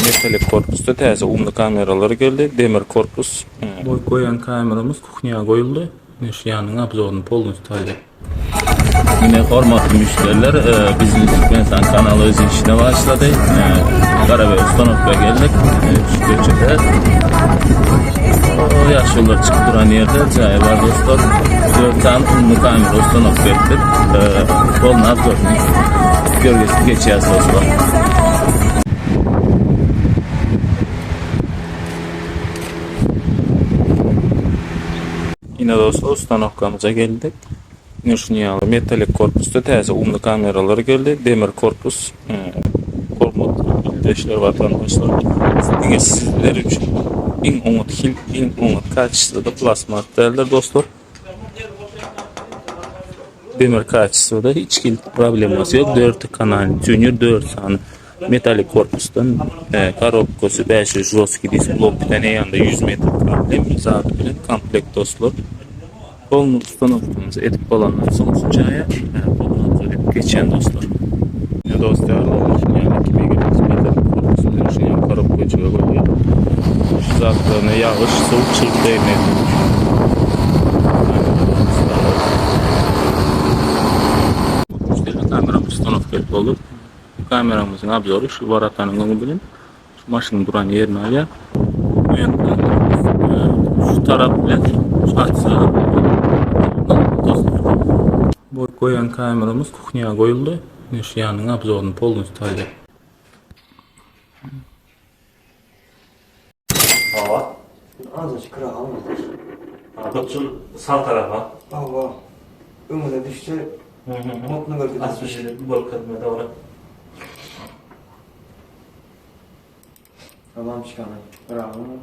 metalik korpusda täze umlu kameralar geldi. Demir korpus. Boy koyan kameramız kuhnyaya koyuldu. Şu yanın abzorunu polunuz talep. Yine hormatly müşteriler, bizim Türkmenistan kanalı öz işine başladı. Karabey Ustanovka'ya geldik. Şu köçede o yaşlılar çıkıp duran yerde cayı var dostlar. 4 tane umlu kamera Ustanovka ettik. Polun abzorunu görgesi geçeceğiz dostlar. Yine dostlar Ustanovka'mıza geldik. Nüşniyalı metalik korpusta täze umlu kameralar geldi. Demir korpus. Korkmat bildeşler vatandaşlar. Sizler için en umut kaçısı da plasma değerler dostlar. Demir kaçısı da hiç probleması yok. 4 kanal junior 4 sani metalik korpustan karobkosu 500 joski disk blok bir tane yanında 100 metre problem zaten bilen komplekt dostlar. Polunu Ustanovka'mızı edip olanlar sonuçcaya polunu geçen dostlar. Ne dostlar yani kimi geliriz metalik korpusunda düşünüyorum karobkocuya koyuyor. Şu zatlarına yağış soğuk çırp değmedi. Kameramız Ustanovka oldu. Kameramızın abzoru şu varatanın bilin. Şu maşının duran yerine aya. Şu taraf bilen şu açısı. Boy koyan kameramız kuhnyaya koyuldu. Şu yanın abzorunu polunuz talep. Hava. Azıcık kıra almadı. Doksun sağ tarafa. Hava. Ömüne düştü. Mutlu gördük. Asmışı bu kadına da oraya. Tamam çıkamay. Kıra almadı.